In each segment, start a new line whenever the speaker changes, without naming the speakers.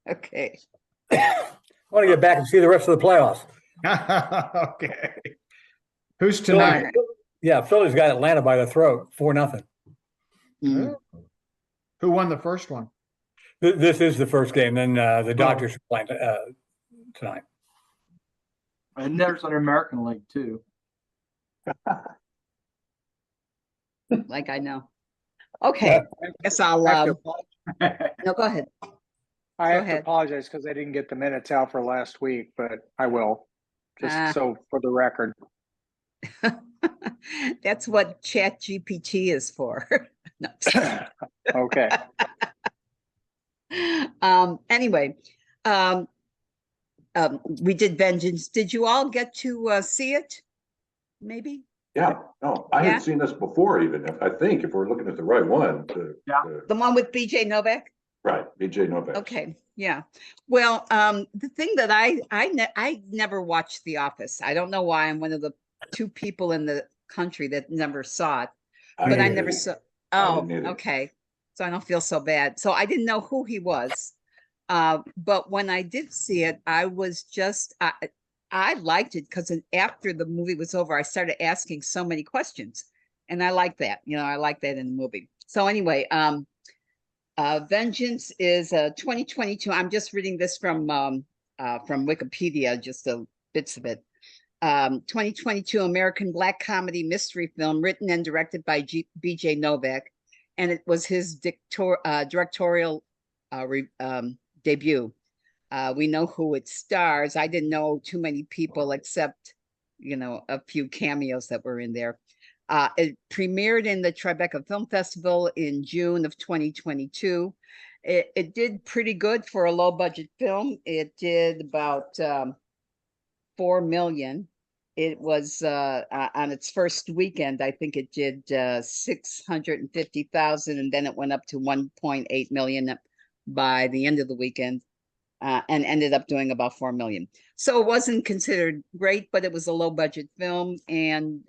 Okay.
I want to get back and see the rest of the playoffs.
Okay. Who's tonight?
Yeah, Philly's got Atlanta by the throat, 4-0.
Mm.
Who won the first one?
This is the first game. Then the Dodgers are playing tonight.
And there's an American League too.
Like I know. Okay. I guess I'll.
I have
No, go ahead.
I have to
ahead.
apologize because I didn't get the minutes out for last week, but I will. Just so for the record.
That's what Chat GPT is for. No.
Okay.
Anyway, we did Vengeance. Did you all get to see it? Maybe.
Yeah, no, I hadn't seen this before even, I think, if we're looking at the right one.
The one with BJ Novak?
Right, BJ Novak.
Okay, yeah. Well, the thing that I never watched The Office. I don't know why. I'm one of the 2 people in the country that never saw it. But I never saw. Oh, okay. So I don't feel so bad. So I didn't know who he was. But when I did see it, I was just I liked it because after the movie was over, I started asking so many questions, and I like that. I like that in the movie. So anyway, Vengeance is 2022. I'm just reading this from Wikipedia, just bits of it. 2022 American Black comedy mystery film written and directed by BJ Novak, and it was his directorial debut. We know who it stars. I didn't know too many people except, a few cameos that were in there. It premiered in the Tribeca Film Festival in June of 2022. It did pretty good for a low budget film. It did about 4 million. It was on its first weekend, I think it did 650,000, and then it went up to 1.8 million by the end of the weekend, and ended up doing about 4 million. So it wasn't considered great, but it was a low budget film, and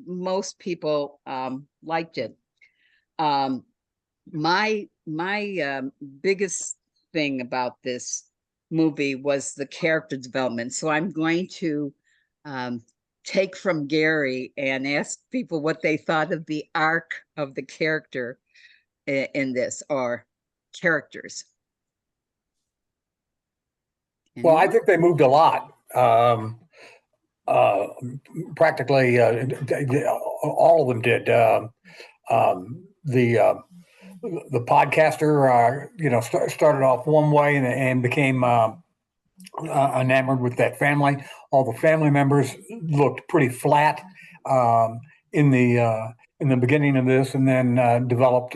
most people liked it. My biggest thing about this movie was the character development. So I'm going to take from Gary and ask people what they thought of the arc of the character in this, or characters.
Well, I think they moved a lot. Practically all of them did. The podcaster, started off one way and became enamored with that family. All the family members looked pretty flat in the beginning of this, and then developed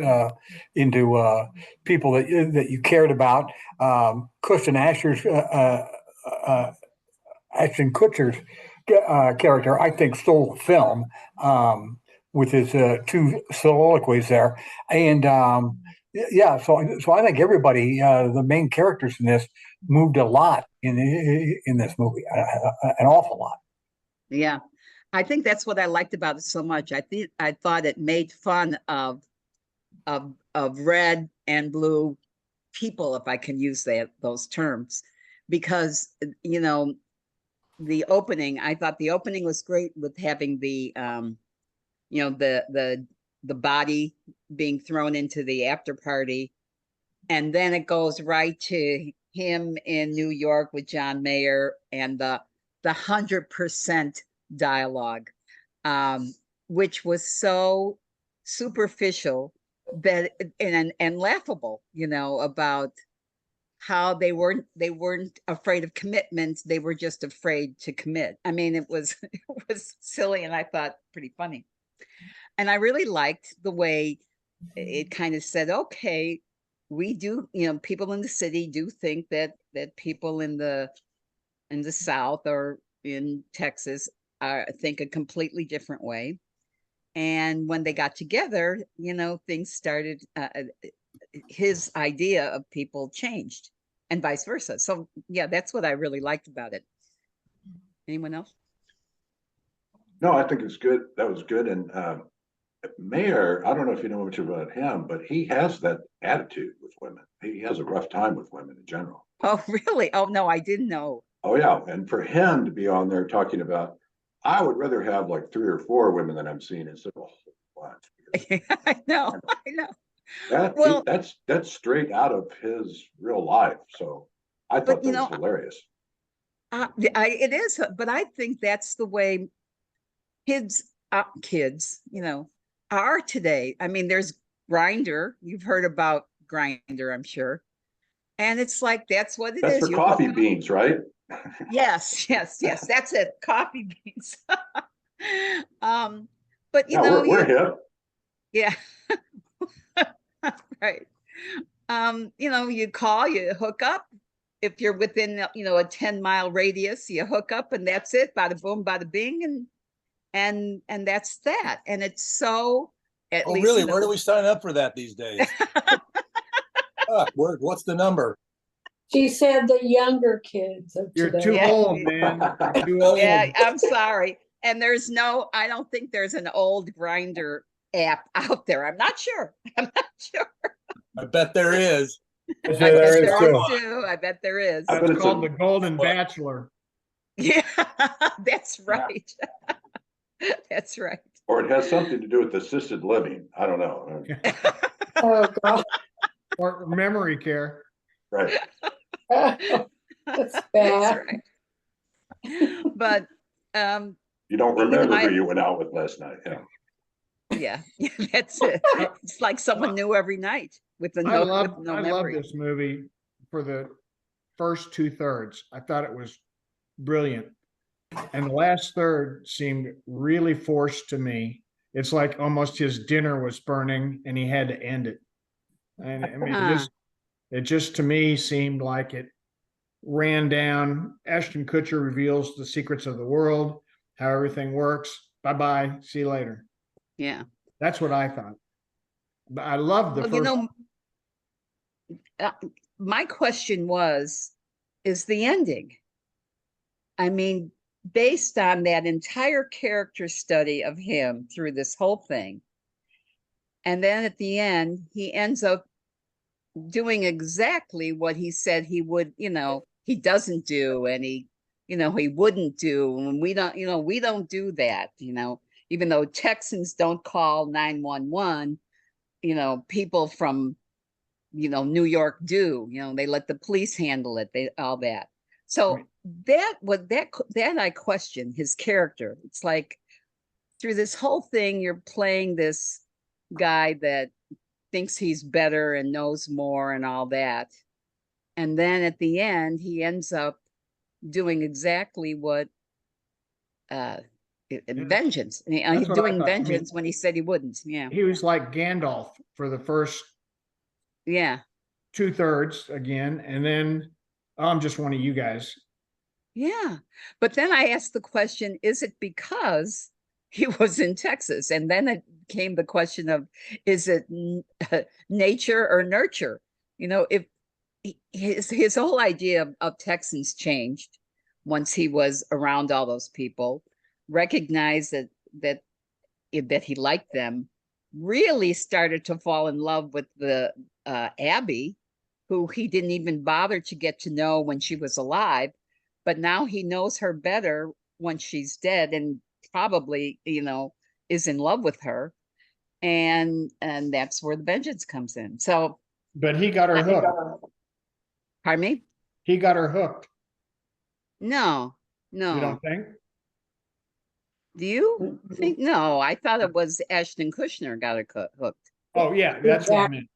into people that you cared about. Ashton Kutcher's character, I think, stole the film with his 2 soliloquies there, and so I think everybody, the main characters in this, moved a lot in this movie, an awful lot.
Yeah, I think that's what I liked about it so much. I thought it made fun of red and blue people, if I can use those terms, because the opening, I thought the opening was great with having the the body being thrown into the after party, and then it goes right to him in New York with John Mayer and the 100% dialogue, which was so superficial that and laughable, about how they weren't afraid of commitments. They were just afraid to commit. I mean, it was silly, and I thought pretty funny. And I really liked the way it kind of said, okay, we do, people in the city do think that people in the South or in Texas think a completely different way. And when they got together, things started, his idea of people changed, and vice versa. So yeah, that's what I really liked about it. Anyone else?
No, I think it's good. That was good. And Mayor, I don't know if you know much about him, but he has that attitude with women. He has a rough time with women in general.
Oh, really? Oh, no, I didn't know.
Oh, yeah. And for him to be on there talking about, I would rather have like 3 or 4 women that I'm seeing instead of a whole bunch.
I know, I know.
That,
Well,
that's straight out of his real life. So I
but
thought that was hilarious.
it is, but I think that's the way kids, are today. I mean, there's Grinder. You've heard about Grinder, I'm sure. And it's like, that's what it
That's
is.
for coffee beans, right?
Yes, yes, yes. That's it. Coffee beans. But
Yeah, we're hip.
yeah, right. You call, you hook up. If you're within, a 10-mile radius, you hook up and that's it. Bada boom, bada bing. And that's that. And it's so, at
Oh,
least.
really? Where do we sign up for that these days? What's the number?
She said the younger kids of
You're
today.
too
Yeah.
old, man. You're too old.
Yeah, I'm sorry. And I don't think there's an old Grinder app out there. I'm not sure. I'm not sure.
I bet there is.
I bet there is too. I bet there is.
I bet
That's
it's
called the Golden Bachelor.
Yeah, that's right. That's right.
Or it has something to do with assisted living. I don't know.
Oh, God.
Or memory care.
Right.
That's
That's
bad.
right. But
You don't remember
I-
who you went out with last night. Yeah.
yeah, that's it. It's like someone new every night with
I
no
love
memory.
this movie for the first 2/3. I thought it was brilliant. And the last third seemed really forced to me. It's like almost his dinner was burning and he had to end it. And I mean, it just to me seemed like it ran down. Ashton Kutcher reveals the secrets of the world, how everything works. Bye-bye. See you later.
Yeah.
That's what I thought. But I love the
Well,
first.
my question is the ending. I mean, based on that entire character study of him through this whole thing, and then at the end, he ends up doing exactly what he said he would, he doesn't do, and he wouldn't do. And we don't do that, even though Texans don't call 911, people from, New York do, they let the police handle it, all that. So
Right.
that I question his character. It's like through this whole thing, you're playing this guy that thinks he's better and knows more and all that. And then at the end, he ends up doing exactly what vengeance. He's
what I
doing
thought. I mean,
vengeance when he said he wouldn't. Yeah.
He was like Gandalf for the first
Yeah.
2/3 again. And then I'm just one of you guys.
Yeah. But then I asked the question, is it because he was in Texas? And then it came the question of, is it nature or nurture? If his whole idea of Texans changed once he was around all those people, recognized that he liked them, really started to fall in love with the Abby, who he didn't even bother to get to know when she was alive. But now he knows her better when she's dead, and probably, is in love with her. And that's where the vengeance comes in. So,
But he got her hooked.
pardon me?
He got her hooked.
No.
You don't think?
Do you think? No, I thought it was Ashton Kutcher got her hooked.
Oh, yeah. That's what I meant.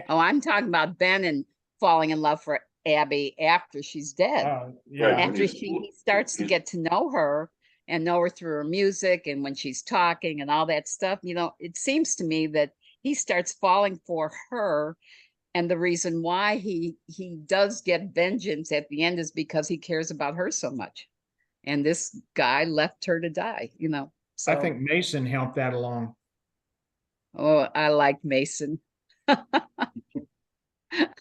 Oh, I'm talking about Ben and falling in love for Abby after she's dead.
Yeah.
Right.
After he starts to get to know her and know her through her music and when she's talking and all that stuff, it seems to me that he starts falling for her. And the reason why he does get vengeance at the end is because he cares about her so much. And this guy left her to die, So
I think Mason helped that along.
Oh, I like Mason.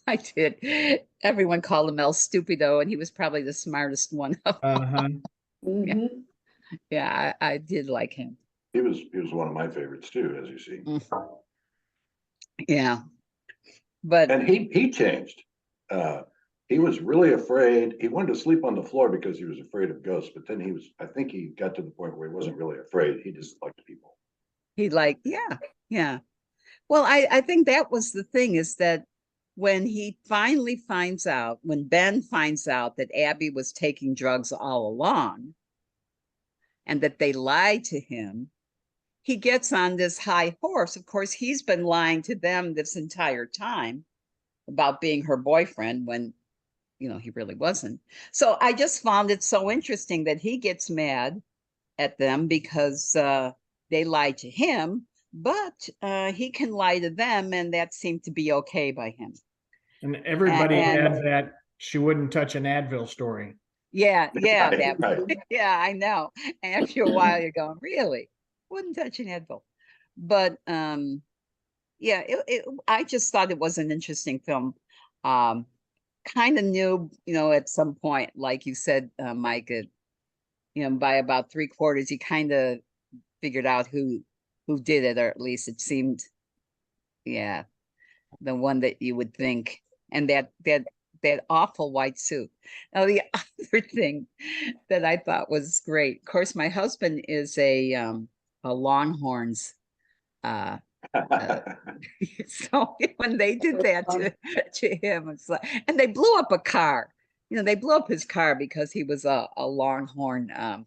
I did. Everyone called him El Stupido, and he was probably the smartest one of them.
Uh-huh.
Mhm.
Yeah, I did like him.
He was one of my favorites too, as you see.
Yeah. But
And he changed. He was really afraid. He wanted to sleep on the floor because he was afraid of ghosts. But then I think he got to the point where he wasn't really afraid. He just liked people.
He like, yeah, yeah. Well, I think that was the thing, is that when he finally finds out, when Ben finds out that Abby was taking drugs all along and that they lied to him, he gets on this high horse. Of course, he's been lying to them this entire time about being her boyfriend when, you know, he really wasn't. So I just found it so interesting that he gets mad at them because they lied to him, but he can lie to them, and that seemed to be okay by him.
And everybody
And-
had that she wouldn't touch an Advil story.
Yeah, yeah,
Right,
that
right.
yeah, I know. And after a while, you're going, really? Wouldn't touch an Advil. But yeah, I just thought it was an interesting film. Kind of knew, you know, at some point, like you said, Mike, you know, by about 3/4, you kind of figured out who did it, or at least it seemed, yeah, the one that you would think. And that awful white suit. Now, the other thing that I thought was great, of course, my husband is a Longhorns so when they did that to him, it's like, and they blew up a car. You know, they blew up his car because he was a Longhorn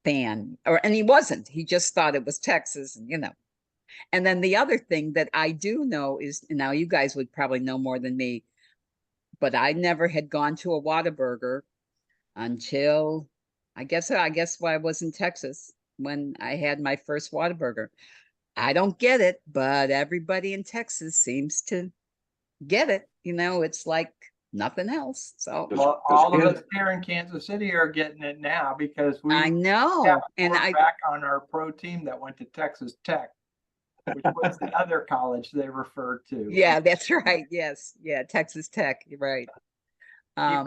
fan, and he wasn't. He just thought it was Texas, and you know. And then the other thing that I do know is, now you guys would probably know more than me, but I never had gone to a Whataburger until I guess why I was in Texas when I had my first Whataburger. I don't get it, but everybody in Texas seems to get it. You know, it's like nothing else. So
Well, all of us here in Kansas City are getting it now because we
I know,
have
and I
back on our pro team that went to Texas Tech, which was the other college they referred to.
yeah, that's right. Yes, yeah, Texas Tech. You're right.
I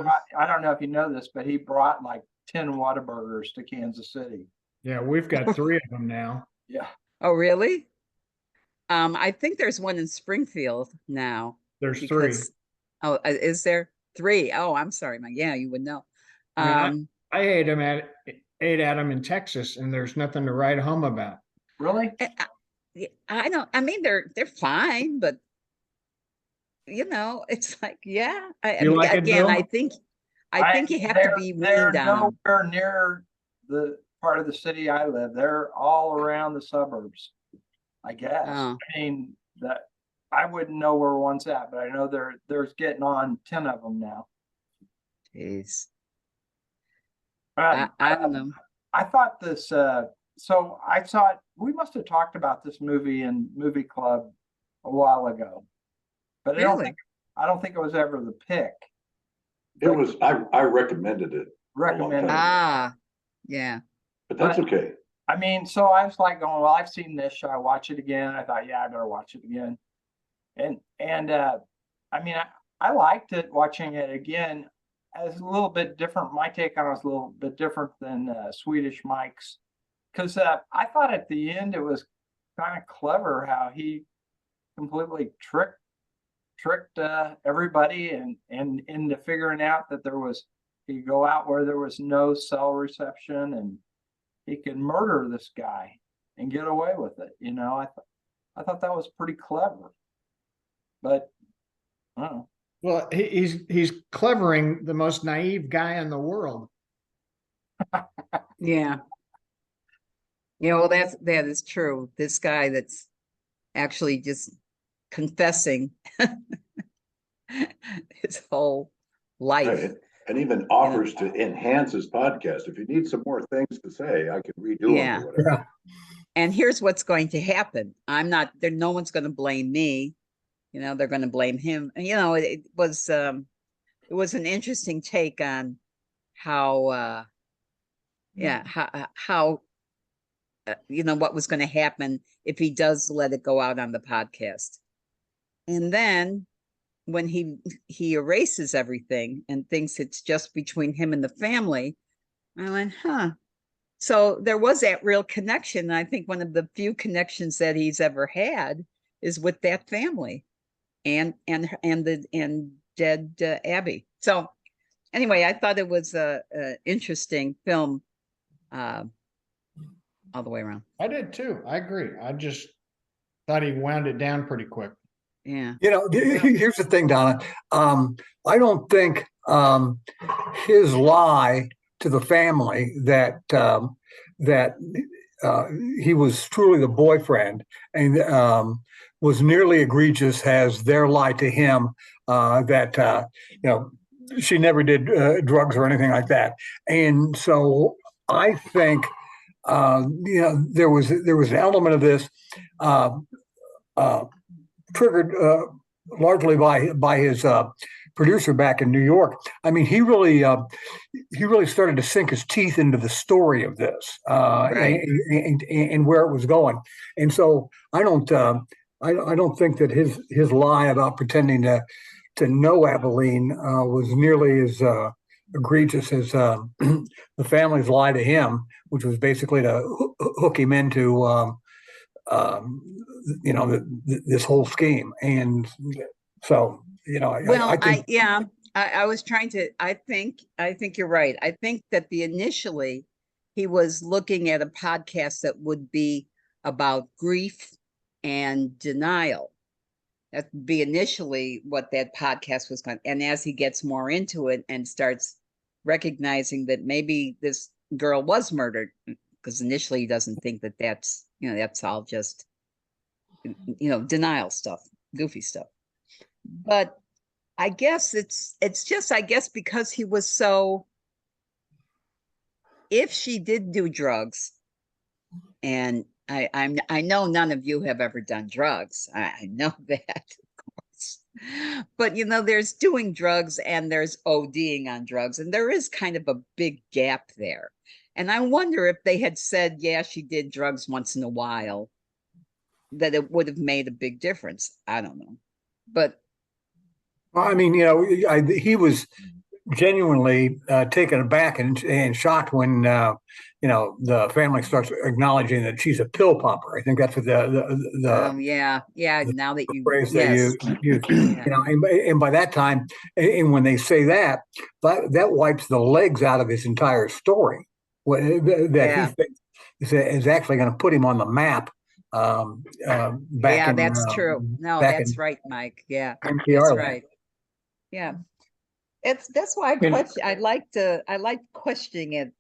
don't know if you know this, but he brought like 10 Whataburgers to Kansas City.
Yeah, we've got 3 of them now.
Yeah.
Oh, really? I think there's one in Springfield now.
There's 3.
Because, oh, is there 3? Oh, I'm sorry, Mike. Yeah, you would know.
I mean, I ate at them in Texas, and there's nothing to write home about.
Really?
I don't. I mean, they're fine, but you know, it's like, yeah.
You like it,
Again,
Bill?
I think you have to be
They're
weaned on them.
nowhere near the part of the city I live. They're all around the suburbs, I guess.
Oh.
I mean, that I wouldn't know where one's at, but I know there's getting on 10 of them now.
Jeez.
I
I don't know.
I thought this, so I thought we must have talked about this movie in movie club a while ago, but
Really?
I don't think it was ever the pick.
It was, I recommended it.
Recommended.
Ah, yeah.
But that's okay.
I mean, so I was like going, well, I've seen this. Should I watch it again? I thought, yeah, I better watch it again. And I mean, I liked it watching it again. As a little bit different. My take on it was a little bit different than Swedish Mike's, because I thought at the end it was kind of clever how he completely tricked everybody and into figuring out that he could go out where there was no cell reception and he could murder this guy and get away with it. You know, I thought that was pretty clever, but I don't know.
Well, he's clevering the most naive guy in the world.
Yeah. Yeah, well, that is true. This guy that's actually just confessing his whole life.
Right. And even offers to enhance his podcast. If you need some more things to say, I can redo
Yeah.
them or whatever.
And here's what's going to happen. No one's going to blame me. You know, they're going to blame him. And, you know, it was an interesting take on how, how you know, what was going to happen if he does let it go out on the podcast. And then when he erases everything and thinks it's just between him and the family, I went, huh. So there was that real connection. And I think one of the few connections that he's ever had is with that family and dead Abby. So anyway, I thought it was a interesting film all the way around.
I did too. I agree. I just thought he wound it down pretty quick.
Yeah.
Here's the thing, Donna. I don't think his lie to the family that he was truly the boyfriend and was nearly egregious as their lie to him that she never did drugs or anything like that. And so I think there was an element of this triggered largely by his producer back in New York. I mean, he really started to sink his teeth into the story of this and where it was going. And so I don't think that his lie about pretending to know Abilene was nearly as egregious as the family's lie to him, which was basically to hook him into this whole scheme. And so
I was trying to, I think you're right. I think that initially he was looking at a podcast that would be about grief and denial. That would be initially what that podcast was going. And as he gets more into it and starts recognizing that maybe this girl was murdered, because initially he doesn't think that that's all just denial stuff, goofy stuff. But I guess it's just, I guess, because he was so, if she did do drugs, and I know none of you have ever done drugs. I know that, of course. But there's doing drugs and there's ODing on drugs, and there is kind of a big gap there. And I wonder if they had said, yeah, she did drugs once in a while, that it would have made a big difference. I don't know. But
I mean, he was genuinely taken aback and shocked when the family starts acknowledging that she's a pill popper. I think that's what the
now that you
phrase they use, and by that time, and when they say that wipes the legs out of his entire story. He thinks is actually going to put him on the map.
That's true. No, that's right, Mike. Yeah,
NPR
that's right. Yeah, that's why I like questioning it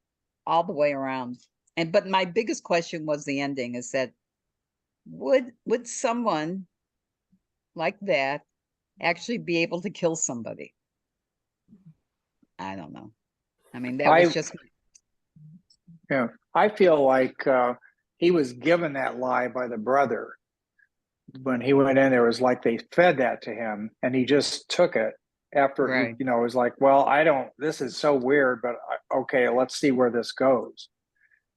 all the way around. But my biggest question was the ending: is that would someone like that actually be able to kill somebody? I don't know. I mean, that was just.
Yeah, I feel like he was given that lie by the brother. When he went in there, it was like they fed that to him, and he just took it after, it was like, well, this is so weird, but okay, let's see where this goes.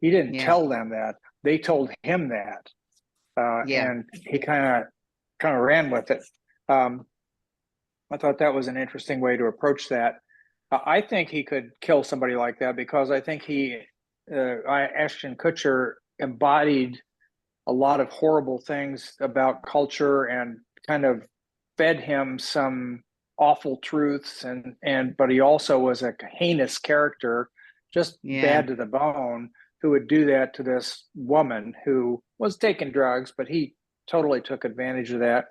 He didn't tell them that. They told him that. And he kind of ran with it. I thought that was an interesting way to approach that. I think he could kill somebody like that because I think Ashton Kutcher embodied a lot of horrible things about culture and kind of fed him some awful truths, but he also was a heinous character, just bad to the bone, who would do that to this woman who was taking drugs, but he totally took advantage of that.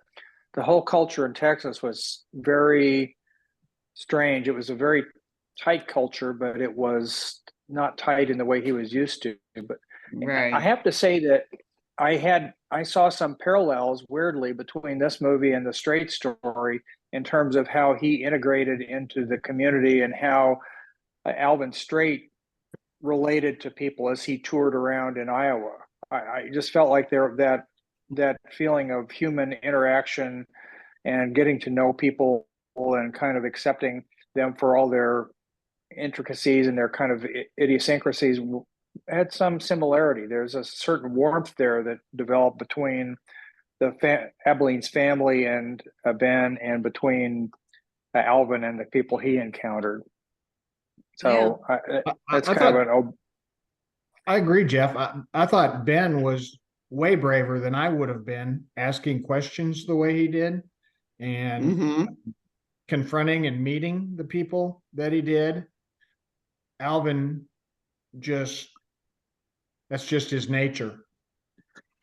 The whole culture in Texas was very strange. It was a very tight culture, but it was not tight in the way he was used to. But I have to say that I saw some parallels, weirdly, between this movie and The Straight Story in terms of how he integrated into the community and how Alvin Straight related to people as he toured around in Iowa. I just felt like that feeling of human interaction and getting to know people and kind of accepting them for all their intricacies and their kind of idiosyncrasies had some similarity. There's a certain warmth there that developed between Abilene's family and Ben, and between Alvin and the people he encountered. So that's kind of an.
I agree, Jeff. I thought Ben was way braver than I would have been asking questions the way he did, and confronting and meeting the people that he did, Alvin that's just his nature.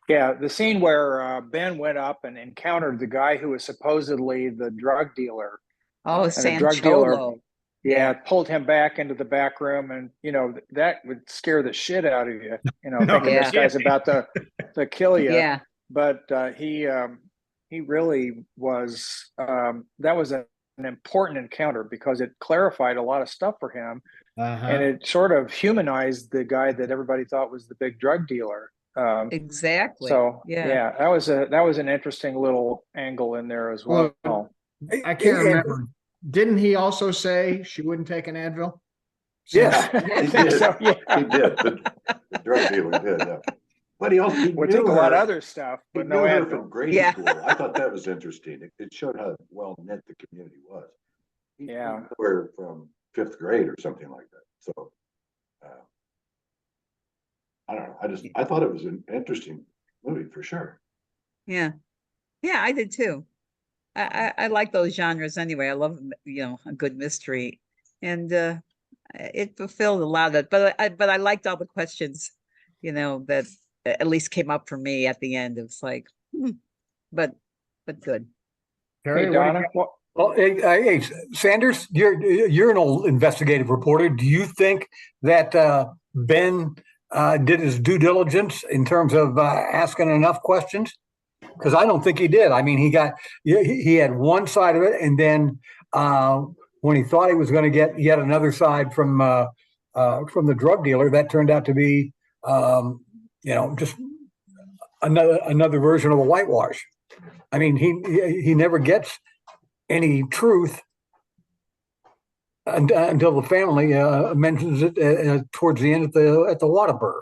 Yeah, the scene where Ben went up and encountered the guy who was supposedly the drug dealer.
Oh,
And the drug dealer,
Sancholo.
yeah, pulled him back into the back room, and that would scare the shit out of you.
No
Thinking this
kidding.
guy's about to kill you.
Yeah.
But he really was. That was an important encounter because it clarified a lot of stuff for him, and it sort of humanized the guy that everybody thought was the big drug dealer.
Exactly.
So
yeah.
that was an interesting little angle in there as well.
I can't remember. Didn't he also say she wouldn't take an Advil?
Yes.
I think so, yeah.
He did. The drug dealer did. Yeah. But he also
Would take a lot of other stuff,
he
but no
knew her
Advil.
from grade
Yeah.
school. I thought that was interesting. It showed how well knit the community was. He knew her from 5th grade or something like that. So I don't know. I thought it was an interesting movie for sure.
Yeah. Yeah, I did too. I like those genres anyway. I love, a good mystery, and it fulfilled a lot of it. But I liked all the questions, that at least came up for me at the end. It was like, but good.
Terry,
Hey, Donna.
Well, hey, Sanders, you're an old investigative reporter. Do you think that Ben did his due diligence in terms of asking enough questions? Because I don't think he did. I mean, he had one side of it, and then when he thought he was going to get yet another side from the drug dealer, that turned out to be, just another version of a whitewash. I mean, he never gets any truth until the family mentions it towards the end at the Whataburger.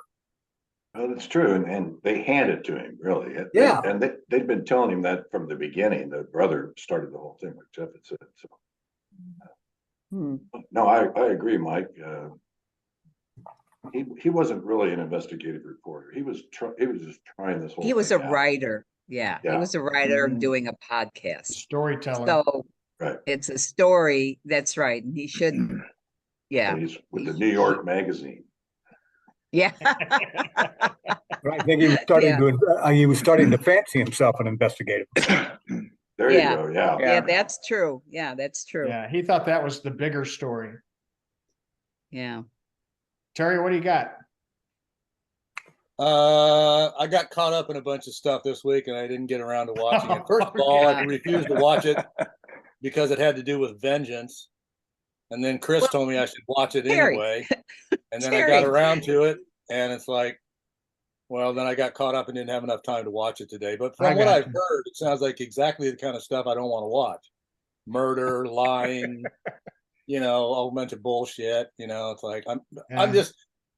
Oh, that's true, and they hand it to him, really.
Yeah.
And they'd been telling him that from the beginning. The brother started the whole thing, like Jeff had said. So, no, I agree, Mike. He wasn't really an investigative reporter. He was just trying this whole.
He was a
out.
writer. Yeah, he was a writer doing a podcast.
Storyteller.
So
Right.
it's a story. That's right, and he should. Yeah.
And he's with the New York Magazine.
Yeah.
I think he was starting to fancy himself an investigator.
There you go. Yeah.
Yeah, that's true. Yeah, that's true.
Yeah, he thought that was the bigger story.
Yeah.
Terry, what do you got?
I got caught up in a bunch of stuff this week and I didn't get around to watching it. First of all, I refused to watch it because it had to do with vengeance. And then Chris told me I should watch it anyway. And then I got around to it and it's like, well, then I got caught up and didn't have enough time to watch it today. But from what I've heard, it sounds like exactly the kind of stuff I don't want to watch. Murder, lying, a whole bunch of bullshit. It's like, I'm just,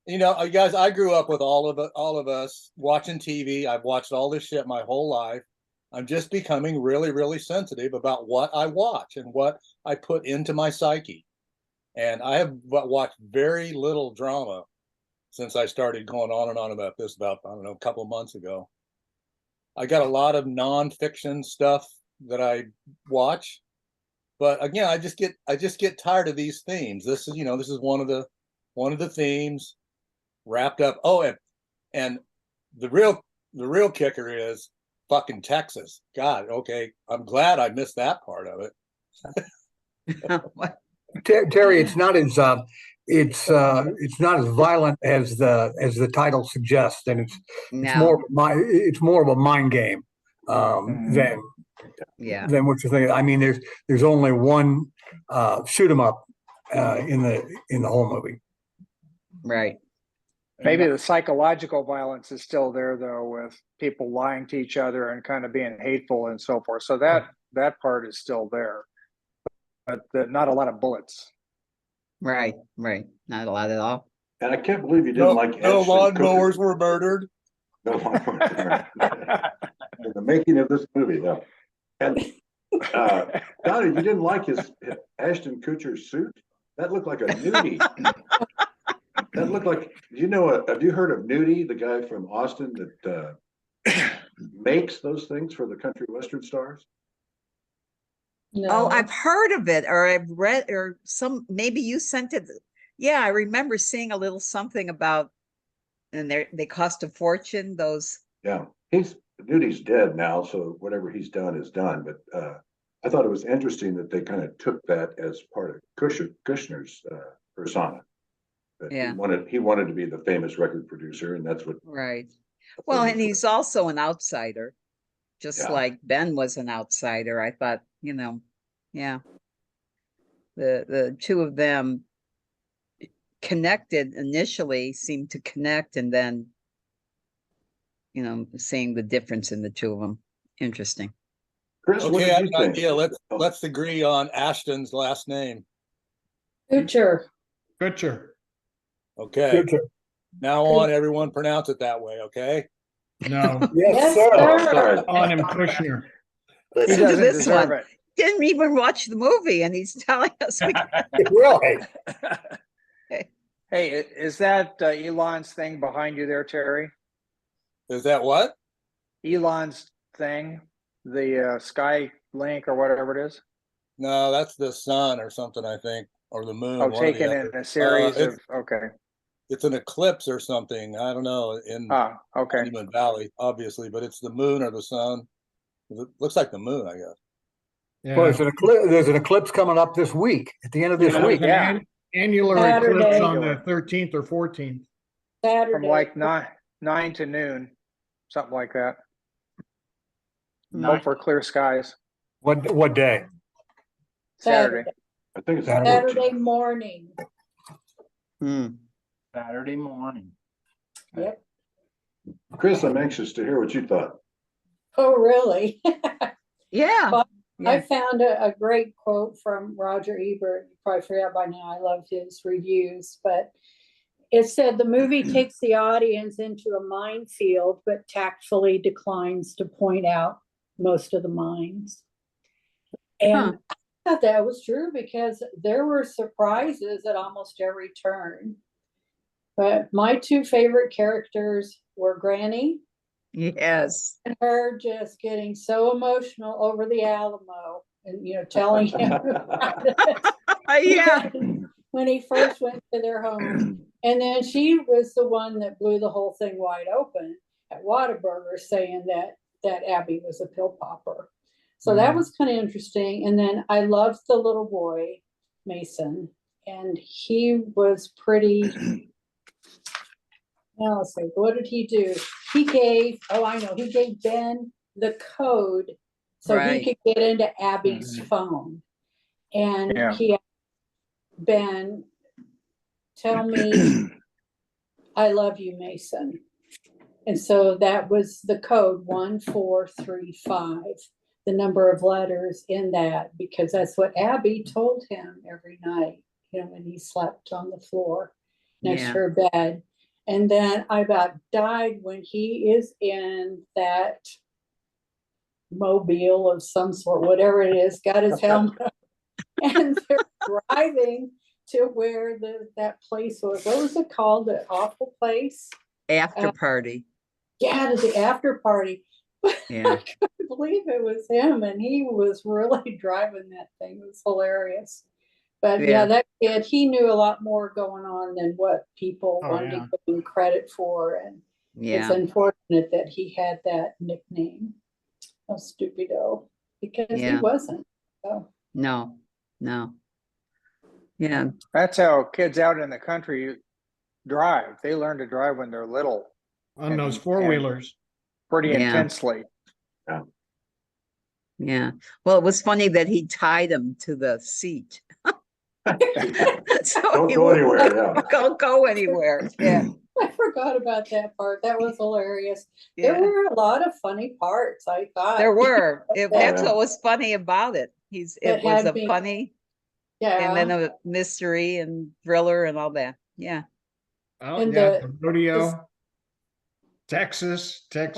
guys, I grew up with all of us watching TV. I've watched all this shit my whole life. I'm just becoming really, really sensitive about what I watch and what I put into my psyche. And I have watched very little drama since I started going on and on about this a couple of months ago. I got a lot of nonfiction stuff that I watch, but again, I just get tired of these themes. This is one of the themes wrapped up. Oh, and the real kicker is fucking Texas. God, okay, I'm glad I missed that part of it.
Terry, it's not as violent as the title suggests, and it's more of a mind game than what you think. I mean, there's only one shoot 'em up in the whole movie.
Right.
Maybe the psychological violence is still there though, with people lying to each other and kind of being hateful and so forth. So that part is still there. But not a lot of bullets.
Right. Not a lot at all.
And I can't believe you didn't like
no lawnmowers were murdered.
No lawnmowers were murdered. In the making of this movie, though. And Donnie, you didn't like his Ashton Kutcher suit? That looked like a nudie. That looked like, have you heard of Nudie, the guy from Austin that makes those things for the country western stars?
Oh,
No.
I've heard of it, or I've read, or maybe you sent it. Yeah, I remember seeing a little something about, and they cost a fortune, those.
Yeah, Nudie's dead now, so whatever he's done is done. But I thought it was interesting that they kind of took that as part of Kushner's persona. That
Yeah.
he wanted to be the famous record producer, and that's what.
Right. Well, and he's also an outsider, just
Yeah.
like Ben was an outsider. I thought, yeah. The two of them connected initially, seemed to connect, and then, seeing the difference in the two of them. Interesting.
Chris, what
Okay,
did
I have
you
an
think?
idea. Let's agree on Ashton's last name.
Kutcher.
Kutcher.
Okay. Now on, everyone pronounce it that way, okay?
No,
Yes,
Yes,
sir.
Oh,
sir.
sorry.
on him Kushner.
He
Listen to
doesn't
this
deserve
one.
it.
Didn't even watch the movie, and he's telling us we
Really?
Hey, is that Elon's thing behind you there, Terry?
Is that what?
Elon's thing, the Sky Link or whatever it is?
No, that's the sun or something, I think, or the moon.
Oh,
one or the
taken in
other.
a series
it's-
of, okay.
It's an eclipse or something. I don't know, in
Ah, okay.
Monument Valley, obviously, but it's the moon or the sun. It looks like the moon, I guess.
Well,
Yeah.
there's an eclipse coming up this week, at the end of this
Yeah,
week.
there's an annular
Saturday.
eclipse on the
Annular.
13th or 14th.
From
Saturday.
like 9 to noon, something like that.
Nine-
Hope for clear skies.
What day?
Saturday.
I think it's
Saturday morning.
Saturday morning.
Yep.
Chris, I'm anxious to hear what you thought.
Oh, really?
Yeah.
Well, I
Yeah.
found a great quote from Roger Ebert. You probably forgot by now. I love his reviews, but it said the movie takes the audience into a minefield, but tactfully declines to point out most of the mines. And I thought that was true because there were surprises at almost every turn. But my two favorite characters were Granny
Yes.
and her just getting so emotional over the Alamo and, telling him
Yeah.
when he first went to their home. And then she was the one that blew the whole thing wide open at Whataburger, saying that Abby was a pill popper. So that was kind of interesting. And then I loved the little boy, Mason, and he was pretty. Now let's see, what did he do? He gave Ben the code so
Right.
he could get into Abby's phone. And
Yeah.
he asked Ben, tell me I love you, Mason. And so that was the code 1435, the number of letters in that, because that's what Abby told him every night, when he slept on the floor next to her bed. And then I about died when he is in that mobile of some sort, whatever it is, got his helmet on, and they're driving to where that place was. What was it called? The awful place?
After party.
Yeah, to the after party.
Yeah.
I couldn't believe it was him, and he was really driving that thing. It was hilarious. But yeah, that kid, he knew a lot more going on than what people wanted to give him credit for. And it's unfortunate that he had that nickname of Stupido, because he wasn't. So.
No. Yeah.
That's how kids out in the country drive. They learn to drive when they're little.
On those four-wheelers.
Pretty intensely.
Yeah. Well, it was funny that he tied him to the seat. So
Don't go anywhere. Yeah.
Don't go anywhere. Yeah.
I forgot about that part. That was hilarious. There were a lot of funny parts, I thought.
There were. That's what was funny about it. It was a funny, and then a mystery and thriller and all that. Yeah.
Oh,
And
the rodeo, Texas Tech.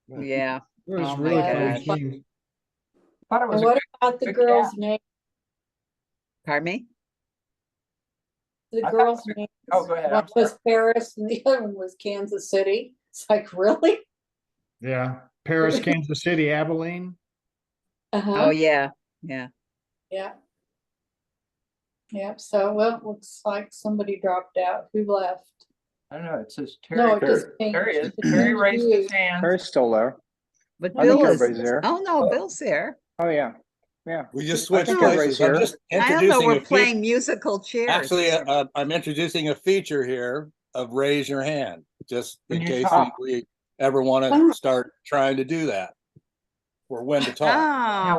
Yeah.
It was
Oh my
really
gosh.
funny.
Thought it was
And
a
what about the
good
girl's
cast.
name?
Pardon me?
The
I thought
girl's
it was-
name.
Oh, go ahead.
One
I'm sorry.
was Paris and the other one was Kansas City. It's like, really?
Yeah, Paris, Kansas City, Abilene.
Oh, yeah, yeah.
Yeah. Yep. So, well, it looks like somebody dropped out. Who left?
I don't know, it says
No,
Terry.
it just changed.
Terry is,
It
Terry
changed
raised his
views.
hand.
Terry's still there.
But
I think
Bill is,
everybody's there.
oh, no, Bill's there.
Oh, yeah. Yeah.
We just
I
switched
think
places.
everybody's
I'm
here.
just
I don't know,
introducing
we're
a feature.
playing musical chairs.
Actually,
here.
I'm introducing a feature here of raise your hand, just in
When you
case
talk.
we ever want to start trying to do that, or when to talk.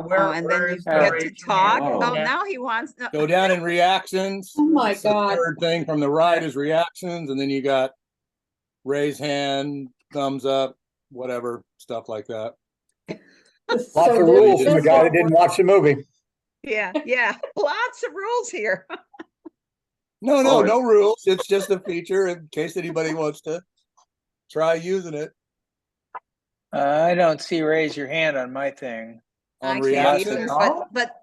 Oh,
where-
and
where
then you
is
the
get to
raise your
talk.
hand?
Oh,
Yeah.
now he wants,
Go down in reactions.
Oh my
It's the
God.
third thing from the right is reactions, and then you got raise hand, thumbs up, whatever, stuff like that.
Lots
So
of
this-
rules from the
this
guy
will
that didn't watch the movie.
yeah, lots of rules here.
No,
Oh,
no rules. It's just a feature in case anybody wants to try using it
I don't see raise your hand on my thing.
on
I can't
reactions.
either,
Oh.
but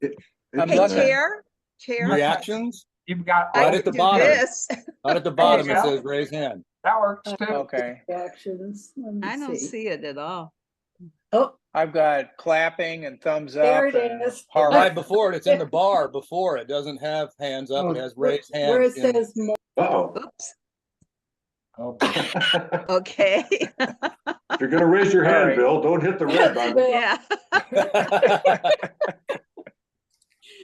I'm
hey,
looking.
chair,
Reactions
You've got,
I
right at
can
the
do
bottom.
this.
Right at the bottom, it
go.
says raise hand.
that works too.
Okay.
Reactions. Let me
I don't see it at all.
Oh,
I've got clapping and thumbs
There
up
it
and
is.
But
heart.
right before it, it's in the bar before it doesn't have hands up. It has raised hand.
where it
in-
says more.
Uh-oh.
Oops.
Oh,
If
Okay.
you're gonna raise your
All
hand,
right.
Bill, don't hit the red button.
Yeah.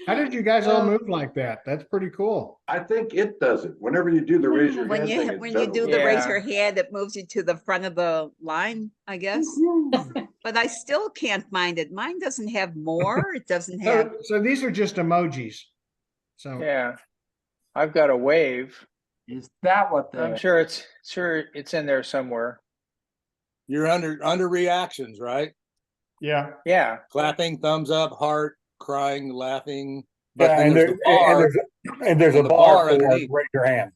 How did you guys all move like that? That's pretty cool.
I think it does it. Whenever you do the raise your
When
hand
you
thing, it
when
does
you
it
do
with
the
it.
raise
Yeah.
your hand, it moves you to the front of the line, I guess. But I still can't find it. Mine doesn't have more. It doesn't have.
So these are just emojis. So
Yeah. I've got a wave.
is that what
I'm
the,
sure it's in there somewhere.
You're under reactions, right?
yeah,
Yeah.
Clapping, thumbs up, heart, crying, laughing. But
Yeah,
then
and,
there's
there,
the bar.
and there's a
and the
bar
bar
for
underneath.
raise your hand.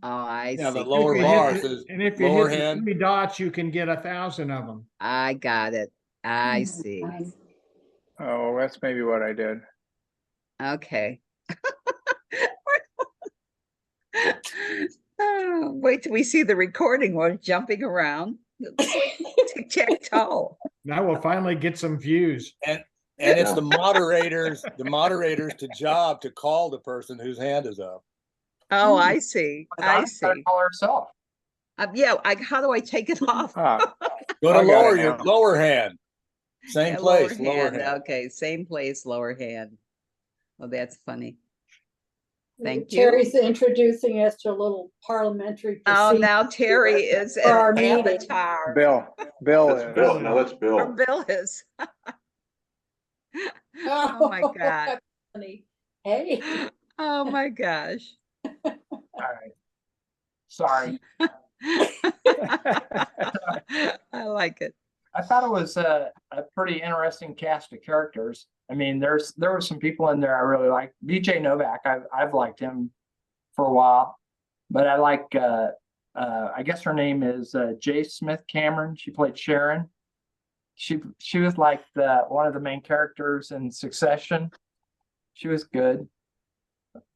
Oh, I
Yeah,
see.
the lower
If you
bar
hit-
says
and if you
lower
hit the
hand.
3 dots, you can get 1,000 of them.
I got it. I see.
Oh, that's maybe what I did.
Okay. Oh, wait till we see the recording. We're jumping around. Tic-tac-toe.
Now we'll finally get some views.
And it's
Yeah.
the moderators to job to call the person whose hand is up.
Oh, I see. I
Donna's gotta
see.
call herself.
Yeah, how do I take it off?
Ah,
Go to
I got
lower
it
your
now.
lower hand. Same
Yeah,
place, lower hand.
Okay, same place, lower hand. Oh, that's funny. Thank you.
Terry's introducing us to a little parliamentary.
Oh,
procedure.
now Terry is
For our
an
meeting.
avatar.
Bill.
That's Bill. Now that's
Or
Bill.
Bill is. Oh my God.
that's funny. Hey.
Oh my gosh.
All right. Sorry.
I like it.
I thought it was a pretty interesting cast of characters. I mean, there were some people in there I really liked. BJ Novak, I've liked him for a while, but I like I guess her name is J. Smith Cameron. She played Sharon. She was like one of the main characters in Succession. She was good.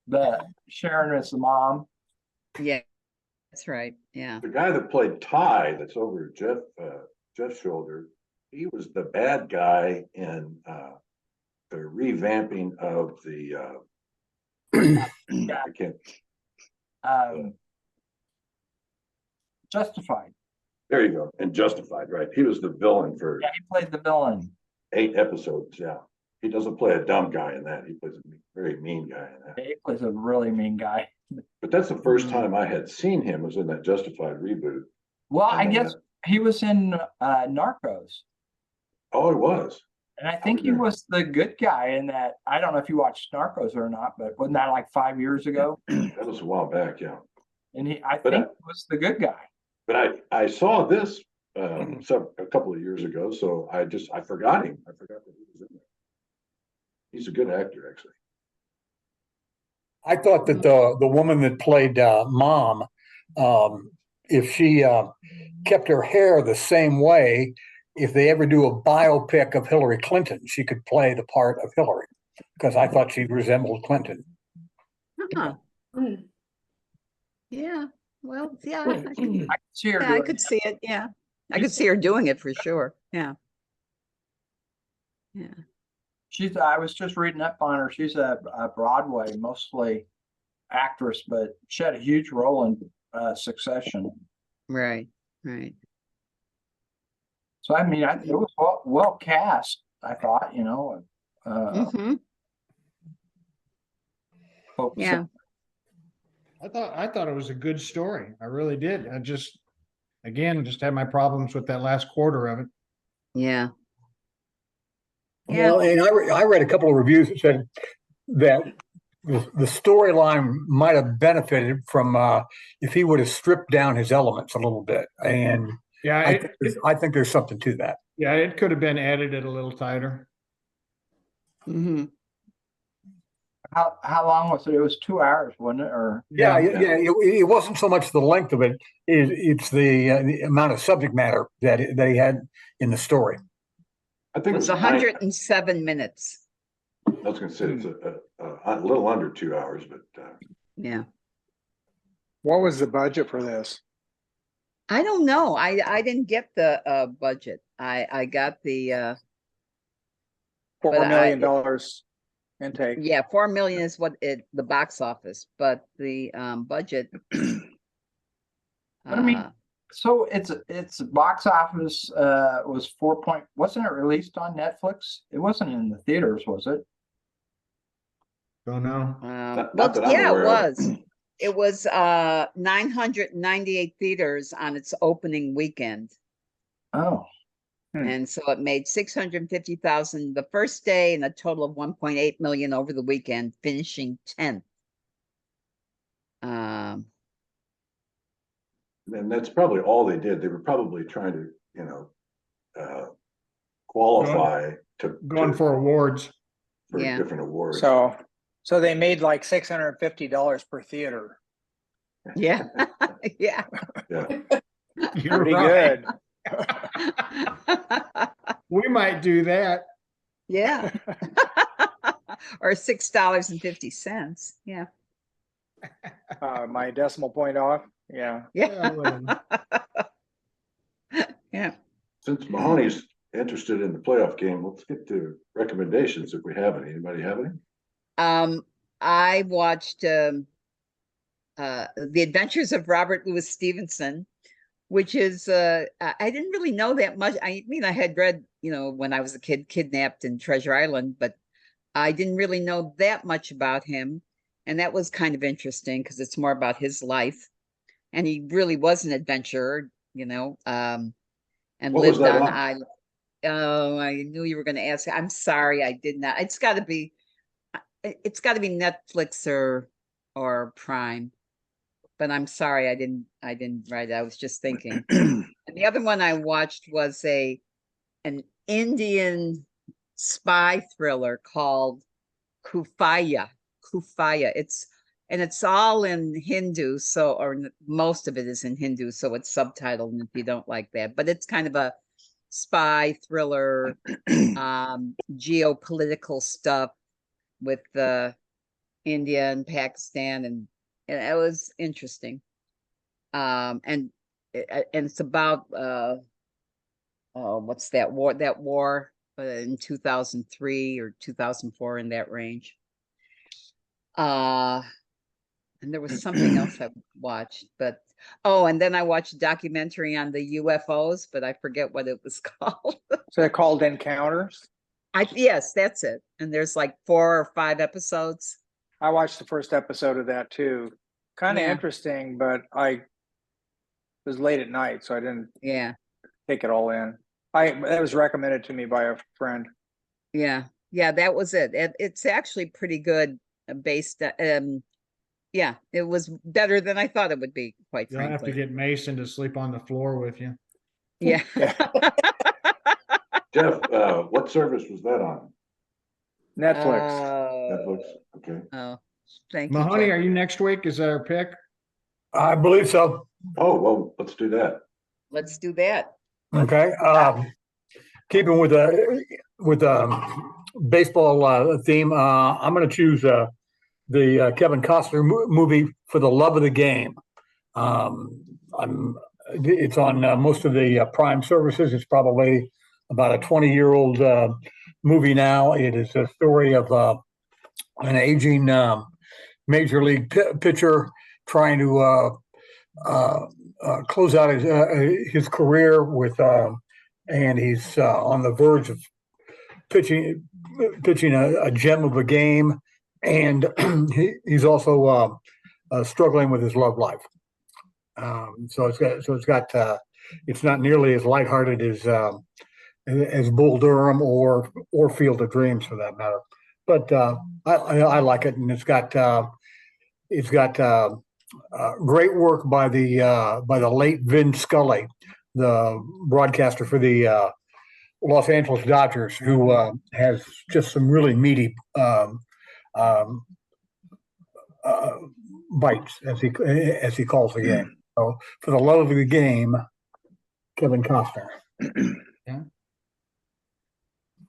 The Sharon is the mom.
Yeah, that's right. Yeah.
The guy that played Ty, that's over Jeff's shoulder, he was the bad guy in the revamping of the I can't.
Justified.
There you go. And Justified, right? He was the villain for
Yeah, he played the villain.
8 episodes. Yeah, he doesn't play a dumb guy in that. He plays a very mean guy in that.
Yeah, he plays a really mean guy.
But that's the first time I had seen him was in that Justified reboot.
Well, I
And,
guess he was in Narcos.
Oh, it was.
And I think he was the good guy in that. I don't know if you watched Narcos or not, but wasn't that like 5 years ago?
That was a while back. Yeah.
And I
But,
think he was the good guy.
But I saw this a couple of years ago, so I forgot him. I forgot that he was in there. He's a good actor, actually.
I thought that the woman that played Mom, if she kept her hair the same way, if they ever do a biopic of Hillary Clinton, she could play the part of Hillary, because I thought she resembled Clinton.
Huh.
Mm.
Yeah. Well, yeah.
I could see her
Yeah, I
doing
could
it.
see it. Yeah. I could see her doing it for sure. Yeah. Yeah.
I was just reading up on her. She's a Broadway, mostly actress, but she had a huge role in Succession.
Right.
So, I mean, it was well cast, I thought,
Mhm.
folks.
Yeah.
I thought it was a good story. I really did. I just had my problems with that last quarter of it.
Yeah.
Well, and I read a couple of reviews that said that the storyline might have benefited from if he would have stripped down his elements a little bit. And
Yeah,
I think there's something to that.
yeah, it could have been edited a little tighter.
Hmm.
How long was it? It was 2 hours, wasn't it? Or
Yeah. It wasn't so much the length of it; it's the amount of subject matter that he had in the story.
I think
It was 107 minutes.
I was going to say it's a little under 2 hours, but
Yeah.
What was the budget for this?
I don't know. I didn't get the budget. I got the
$4
But
million intake.
yeah, 4 million is what the box office, but the budget.
But I mean, so it's box office was 4 point. Wasn't it released on Netflix? It wasn't in the theaters, was it?
Don't know.
not
Well,
that I'm
yeah, it
aware of.
was. It was 998 theaters on its opening weekend.
Oh,
And so it made 650,000 the first day and a total of 1.8 million over the weekend, finishing 10th.
And that's probably all they did. They were probably trying to, qualify
Going for awards.
for
Yeah.
different awards.
So they made like $650 per theater.
Yeah. Yeah.
Yeah.
You're
Pretty
right.
good.
We might do that.
Yeah. Or $6.50. Yeah.
My decimal point off. Yeah.
Yeah. Yeah.
Since Mahoney's interested in the playoff game, let's get to recommendations if we have any. Anybody have any?
I watched The Adventures of Robert Louis Stevenson, which is I didn't really know that much. I mean, I had read, when I was a kid, Kidnapped in Treasure Island, but I didn't really know that much about him. And that was kind of interesting because it's more about his life. And he really was an adventurer, and
What was
lived
that
on
on?
island. Oh, I knew you were going to ask. I'm sorry, I did not. It's got to be Netflix or Prime. But I'm sorry, I didn't write it. I was just thinking. And the other one I watched was an Indian spy thriller called Kufaya. It's all in Hindu, most of it is in Hindu, so it's subtitled if you don't like that. But it's kind of a spy thriller, geopolitical stuff with India and Pakistan, and it was interesting. And it's about what's that war? That war in 2003 or 2004, in that range. And there was something else I watched, but and then I watched a documentary on the UFOs, but I forget what it was called.
So they're called Encounters.
Yes, that's it. And there's like 4 or 5 episodes.
I watched the first episode of that too. Kind of
Yeah.
interesting, but it was late at night, so I didn't
Yeah.
take it all in. It was recommended to me by a friend.
Yeah. That was it. It's actually pretty good based. Yeah, it was better than I thought it would be, quite
You'll have to
frankly.
get Mason to sleep on the floor with you.
Yeah.
Jeff, what service was that on?
Netflix.
Netflix? Okay.
Oh, thank you.
Mahoney,
Jeff.
are you next week? Is that our pick?
I believe so.
Oh, well, let's do that.
Let's do that.
Okay. Keeping with baseball theme, I'm going to choose the Kevin Costner movie For the Love of the Game. It's on most of the Prime services. It's probably about a 20-year-old movie now. It is a story of an aging major league pitcher trying to close out his career with, and he's on the verge of pitching a gem of a game, and he's also struggling with his love life. So it's not nearly as lighthearted as Bull Durham or Field of Dreams for that matter. But I like it, and it's got great work by the late Vin Scully, the broadcaster for the Los Angeles Dodgers, who has just some really meaty bites, as he calls the game. So, for the love of the game, Kevin Costner.
Yeah.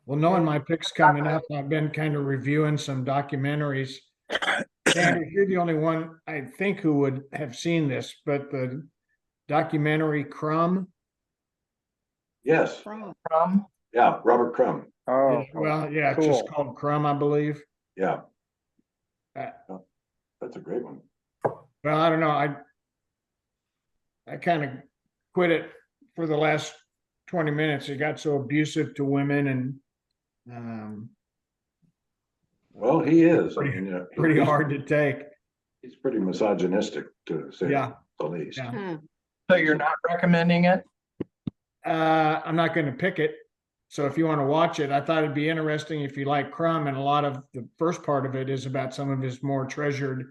Well, knowing my picks coming up, I've been kind of reviewing some documentaries. And you're the only one I think who would have seen this, but the documentary Crumb.
Yes.
From
Yeah, Robert Crumb.
Oh,
Well, yeah, it's
cool.
just called Crumb, I believe.
Yeah,
Uh,
that's a great one.
Well, I don't know. I kind of quit it for the last 20 minutes. It got so abusive to women and
Well, he is. I
Pretty-
mean,
pretty
he's-
hard to take.
He's pretty misogynistic, to say
Yeah.
the least.
Yeah.
so you're not recommending it?
I'm not going to pick it. So if you want to watch it, I thought it'd be interesting if you like Crumb, and a lot of the first part of it is about some of his more treasured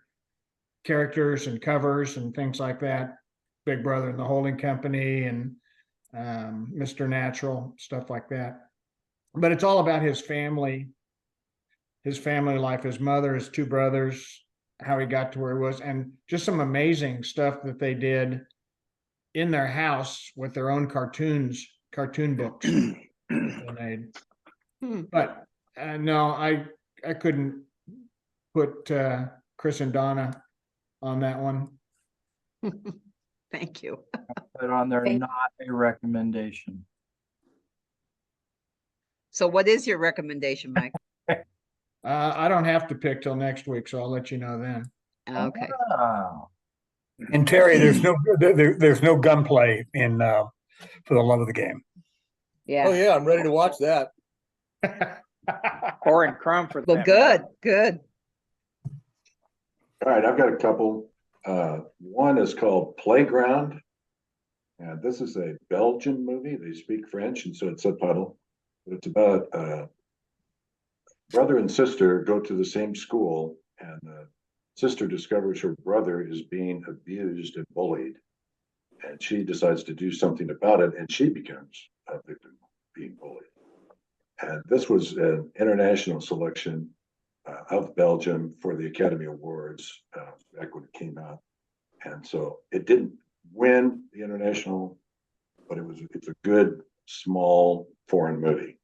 characters and covers and things like that. Big Brother and the Holding Company and Mr. Natural, stuff like that. But it's all about his family life, his mother, his two brothers, how he got to where he was, and just some amazing stuff that they did in their house with their own cartoon books they made. But no, I couldn't put Chris and Donna on that one.
Thank you.
Put on there,
Thank-
not a recommendation.
So what is your recommendation, Mike?
I don't have to pick till next week, so I'll let you know then.
Okay.
Wow.
And Terry, there's no gunplay in For the Love of the Game.
Oh
Yeah.
yeah, I'm ready to watch that.
Or in Crumb for
Well,
that
good,
matter.
good.
All right, I've got a couple. One is called Playground. And this is a Belgian movie. They speak French, and so it's subtitled. But it's about brother and sister go to the same school, and the sister discovers her brother is being abused and bullied. And she decides to do something about it, and she becomes a victim of being bullied. And this was an international selection of Belgium for the Academy Awards back when it came out. And so it didn't win the international, but it's a good, small foreign movie.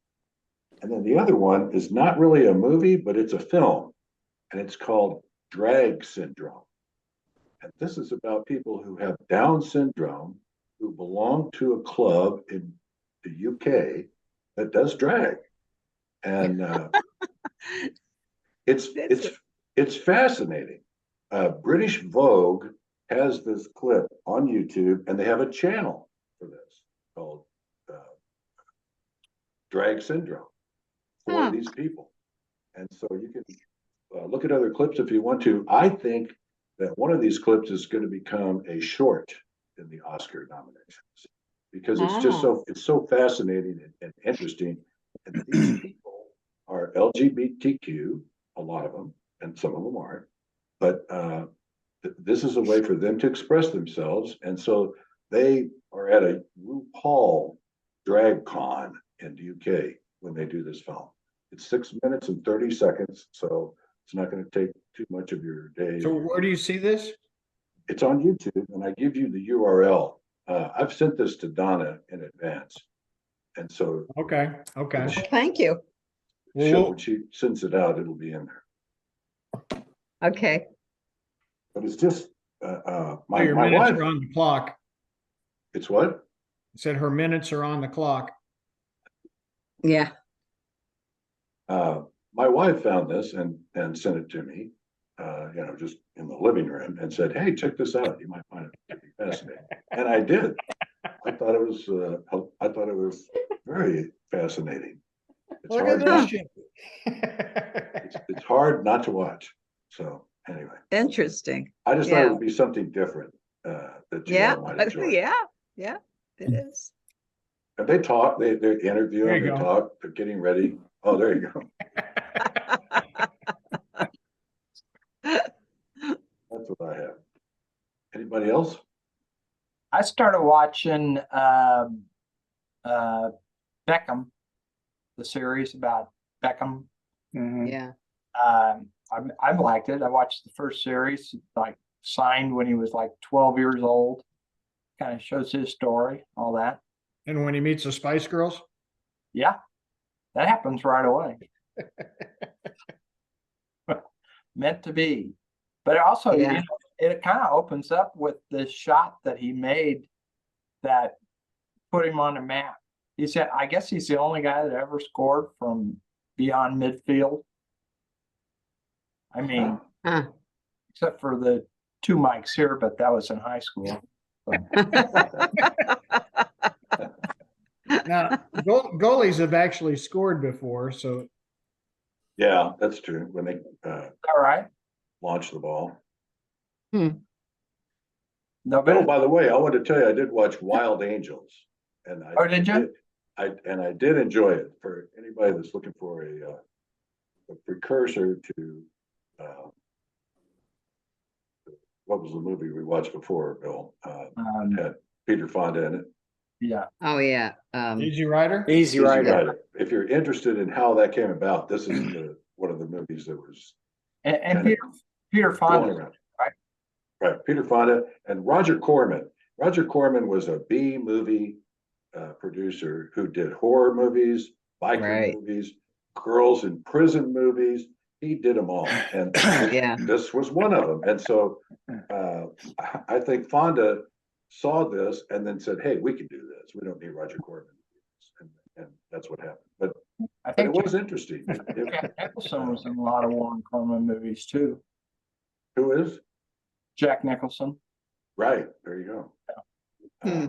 And then the other one is not really a movie, but it's a film, and it's called Drag Syndrome. And this is about people who have Down syndrome who belong to a club in the UK that does drag. And it's fascinating. British Vogue has this clip on YouTube, and they have a channel for this called Drag Syndrome for these people. And so you can look at other clips if you want to. I think that one of these clips is going to become a short in the Oscar nominations because it's just so fascinating and interesting. And these people are LGBTQ, a lot of them, and some of them aren't. But this is a way for them to express themselves. And so they are at a RuPaul drag con in the UK when they do this film. It's 6 minutes and 30 seconds, so it's not going to take too much of your day.
So where do you see this?
It's on YouTube, and I give you the URL. I've sent this to Donna in advance. And so
Okay.
Thank you.
when she sends it out, it'll be in there.
Okay.
But it's just
Your
my
minutes
wife.
are on the clock.
It's what?
It said her minutes are on the clock.
Yeah.
My wife found this and sent it to me, just in the living room, and said, "Hey, check this out. You might find it pretty fascinating." And I did. I thought it was very fascinating. It's
Look
hard
at
not,
this shit.
it's hard not to watch. So anyway,
Interesting.
I just thought
Yeah.
it would be something different that you
Yeah.
all might enjoy.
Yeah, it is.
And they talk, they interview
There
them,
you
they
go.
talk, they're getting ready. Oh, there you go. That's what I have. Anybody else?
I started watching Beckham, the series about Beckham.
Mhm.
Yeah.
I've liked it. I watched the first series, like signed when he was like 12 years old. Kind of shows his story, all that.
And when he meets the Spice Girls,
Yeah, that happens right away. Meant to be. But also,
Yeah.
it kind of opens up with this shot that he made that put him on the map. He said, I guess he's the only guy that ever scored from beyond midfield. I mean,
Huh.
except for the 2 mics here, but that was in high school.
now goalies have actually scored before, so
Yeah, that's true. When they
All right.
launch the ball.
No,
Oh,
but
by the way, I wanted to tell you, I did watch Wild Angels, and
Oh, did you?
I did enjoy it. For anybody that's looking for a precursor to what was the movie we watched before, Bill? Had Peter Fonda in it.
yeah.
Oh, yeah.
Easy Rider.
Easy
Easy
Rider.
Rider. If you're interested in how that came about, this is one of the movies that was
And
kinda
Peter
going
Fonda,
around.
right?
Right, Peter Fonda and Roger Corman. Roger Corman was a B movie producer who did horror movies, biker
Right.
movies, girls in prison movies. He did them all, and
Yeah.
this was one of them. And so I think Fonda saw this and then said, "Hey, we can do this. We don't need Roger Corman." And that's what happened. But
I
it
think
was interesting.
Jack Nicholson was in a lot of Warren Corman movies too.
Who is?
Jack Nicholson.
Right, there you go.
Hmm.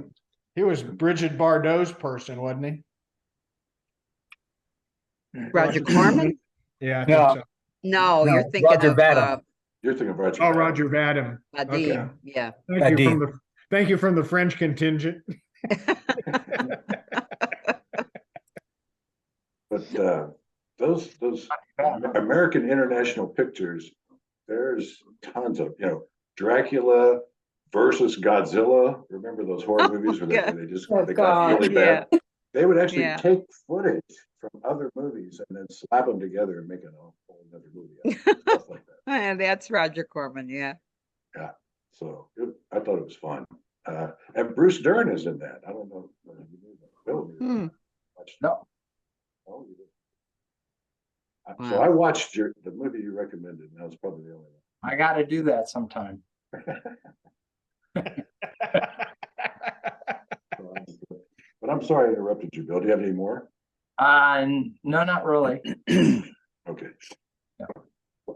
He was Bridget Bardot's person, wasn't he?
Roger Corman?
Yeah, I think
No.
so.
No,
No,
you're thinking
Roger
of
Vadim.
You're thinking of Roger.
Oh,
Vadim.
Roger Vadim.
Vadim. Yeah.
Thank you from the French contingent.
But those American International Pictures, there's tons of, Dracula versus Godzilla. Remember those horror movies where
yeah.
they just
Oh,
they got
God.
really bad? They would actually
Yeah.
take footage from other movies and then slap them together and make a whole other movie out of it, stuff like that.
And that's Roger Corman. Yeah.
Yeah. So I thought it was fun. And Bruce Dern is in that. I don't know. If you knew that. Bill knew that. Watched it.
No.
Oh, you did. So
Wow.
I watched the movie you recommended, and that was probably the only
I got to do that sometime.
one. But I'm sorry I interrupted you, Bill. Do you have any more?
No, not really.
Okay.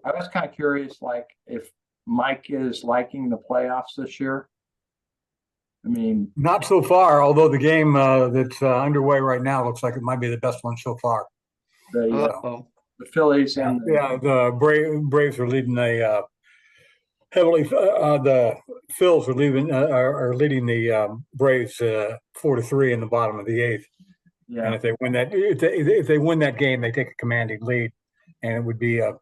I was kind of curious, like if Mike is liking the playoffs this year. I mean,
Not so far, although the game that's underway right now looks like it might be the best one so far.
Uh-oh.
the Phillies and
Yeah, the Braves are leading the heavily. The Phils are leading the Braves 4-3 in the bottom of the 8th.
yeah,
And if they win that, if they win that game, they take a commanding lead, and it would be a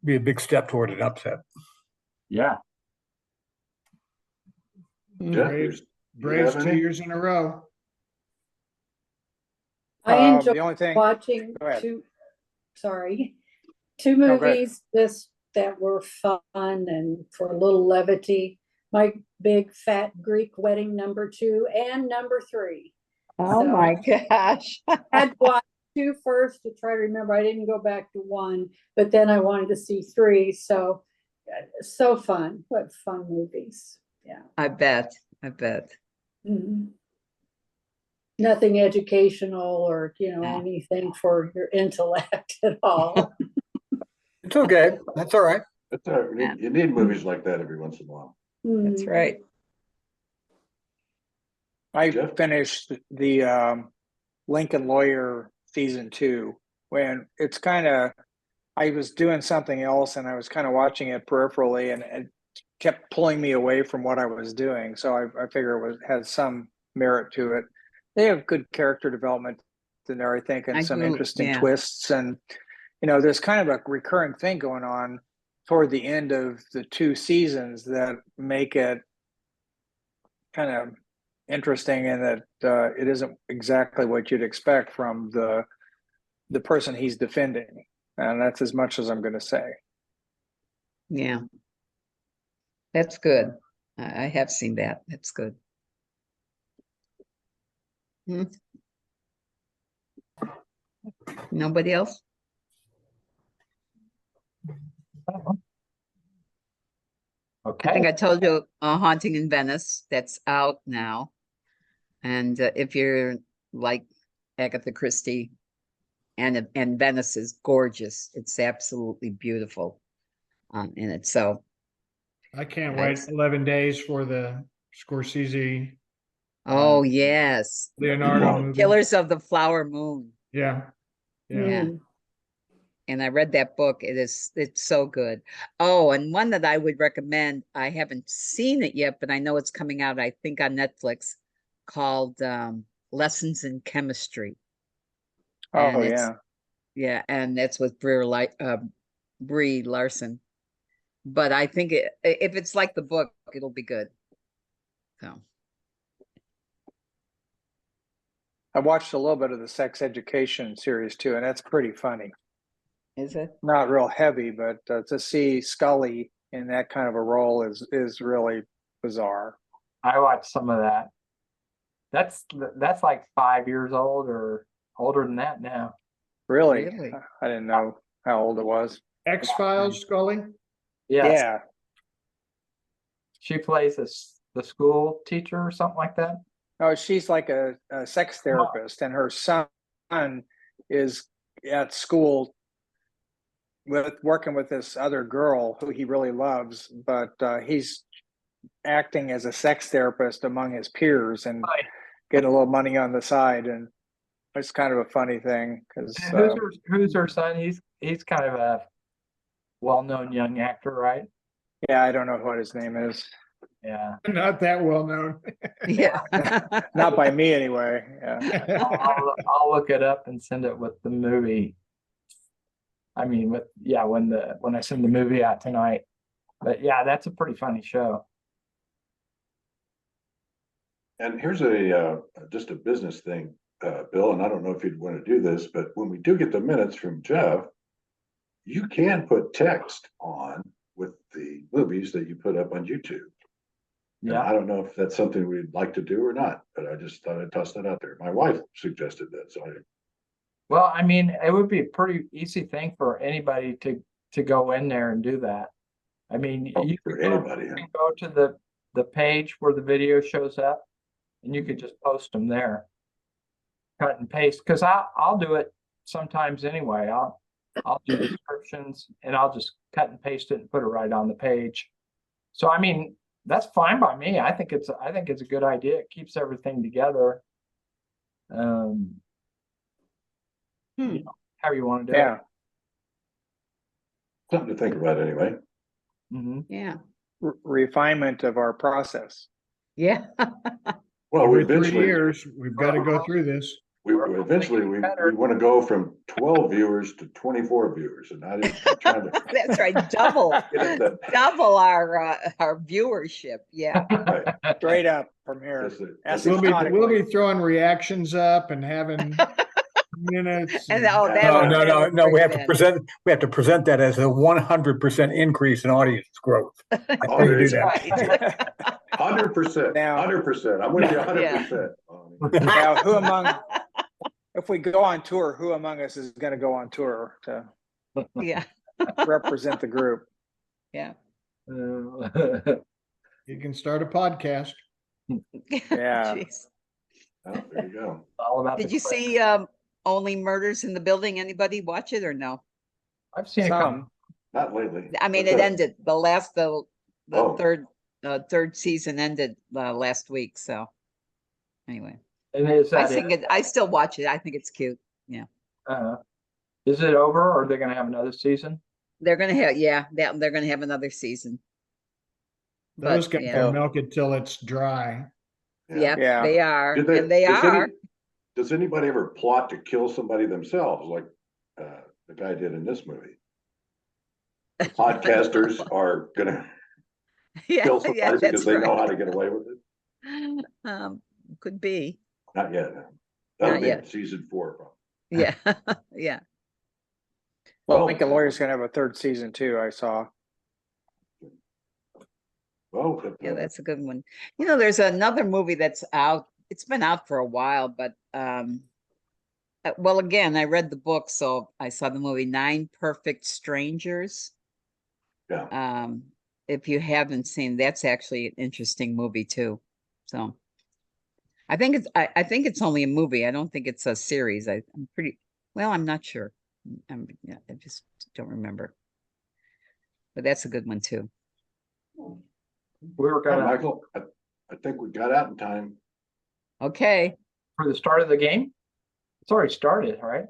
big step toward an upset.
yeah.
Jeff,
Braves
have
2
any?
years in a row.
I enjoy
The only thing,
watching
go ahead.
two
No, go ahead.
movies that were fun and for a little levity. My Big Fat Greek Wedding #2 and #3.
Oh
So-
my gosh.
I had to watch 2 first to try to remember. I didn't go back to 1, but then I wanted to see 3. So fun. What fun movies. Yeah.
I bet.
Mhm. nothing educational or, anything for your intellect at all.
It's okay. That's all right.
That's all right. You need movies like that every once in a while.
That's right.
I
Jeff?
finished the Lincoln Lawyer season 2 when it's kind of, I was doing something else and I was kind of watching it peripherally and it kept pulling me away from what I was doing. So I figure it had some merit to it. They have good character development in there, I think, and some interesting twists. And, there's kind of a recurring thing going on toward the end of the 2 seasons that make it kind of interesting in that it isn't exactly what you'd expect from the person he's defending. And that's as much as I'm going to say.
Yeah. That's good. I have seen that. That's good. Nobody else?
Okay.
I think I told you Haunting in Venice, that's out now. And if you're like Agatha Christie, and Venice is gorgeous. It's absolutely beautiful in it. So
I can't wait 11 days for the Scorsese
oh yes.
Leonardo movie.
Killers of the Flower Moon.
Yeah.
Yeah. And I read that book. It's so good. Oh, and one that I would recommend, I haven't seen it yet, but I know it's coming out, I think on Netflix, called Lessons in Chemistry.
Oh, yeah.
Yeah, and that's with Brie Larson. But I think if it's like the book, it'll be good. So
I watched a little bit of the Sex Education series too, and that's pretty funny.
Is it?
Not real heavy, but to see Scully in that kind of a role is really bizarre.
I watched some of that. That's like 5 years old or older than that now.
Really? I didn't know how old it was.
X-Files, Scully?
Yes.
Yeah.
She plays the school teacher or something like that.
Oh, she's like a sex therapist, and her son is at school working with this other girl who he really loves, but he's acting as a sex therapist among his peers and getting a little money on the side, and it's kind of a funny thing because
who's her son? He's kind of a well-known young actor, right?
Yeah, I don't know what his name is.
Yeah,
Not that well known.
Yeah.
Not by me anyway. Yeah.
I'll look it up and send it with the movie. I mean, when I send the movie out tonight. But yeah, that's a pretty funny show.
And here's just a business thing, Bill, and I don't know if you'd want to do this, but when we do get the minutes from Jeff, you can put text on with the movies that you put up on YouTube. Yeah. And I don't know if that's something we'd like to do or not, but I just thought I'd toss that out there. My wife suggested that, so I didn't.
Well, I mean, it would be a pretty easy thing for anybody to go in there and do that. I mean, you could go to the page where the video shows up, and you could just post them there, cut and paste. Because I'll do it sometimes anyway. I'll do descriptions and I'll just cut and paste it and put it right on the page. So I mean, that's fine by me. I think it's a good idea. It keeps everything together. You know, how you want to do it.
Something to think about anyway.
Mm-hmm.
Yeah.
Refinement of our process.
Yeah.
Well,
Every 3 years, we've got to go through this.
We want to go from 12 viewers to 24 viewers, and I didn't trying to.
That's right, double our viewership. Yeah,
right.
Straight up from here.
We'll be throwing reactions up and having minutes.
And
no. We have to present that as a 100% increase in audience growth.
Oh,
do that.
100%. 100%. I'm with you 100%.
Now, if we go on tour, who among us is going to go on tour to represent the group?
Yeah.
You can start a podcast.
Yeah.
Oh, there you go.
All about.
Did
the
you
clicks.
see Only Murders in the Building? Anybody watch it or no?
I've seen a couple.
Some.
Not lately.
I mean,
What's
it
that?
ended the
Oh.
third season ended last week. So anyway,
And is
I
that
think
it?
I still watch it. I think it's cute.
Is it over, or are they going to have another season?
They're gonna have they're gonna have another season.
Those
But,
guys
yeah.
will milk it till it's dry.
Yep,
Yeah.
they are,
Did
and they
does
are.
Does anybody ever plot to kill somebody themselves, like the guy did in this movie? The podcasters are gonna
Yeah,
kill
yeah,
somebody because
that's
they know how
right.
to get away with it.
Could be.
Not yet. That'll
Not
be
yet.
season 4. Probably.
Yeah, yeah.
Well, I think the lawyer's gonna have a third season too, I saw.
Well, if,
Yeah, that's a good one. You know, there's another movie that's out. It's been out for a while, but well, again, I read the book, so I saw the movie Nine Perfect Strangers.
yeah.
If you haven't seen, that's actually an interesting movie too. So I think I think it's only a movie. I don't think it's a series. I'm pretty well, I'm not sure. Yeah, I just don't remember. But that's a good one too.
We were
Well,
going to,
Michael, I think we got out in time.
Okay,
for the start of the game. It's already started, right?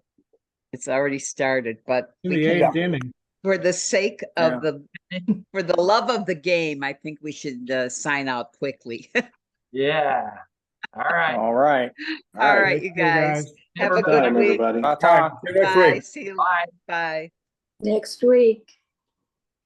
it's already started, but
In
we
the
can,
8th inning.
for the sake of for the love of the game, I think we should sign out quickly.
Yeah. All right.
All right.
All right,
Thank
you guys. Have a
Everybody.
good week.
Everybody.
Ta-ta.
See you next
Bye.
week.
See you.
Bye.
Bye.
Next week.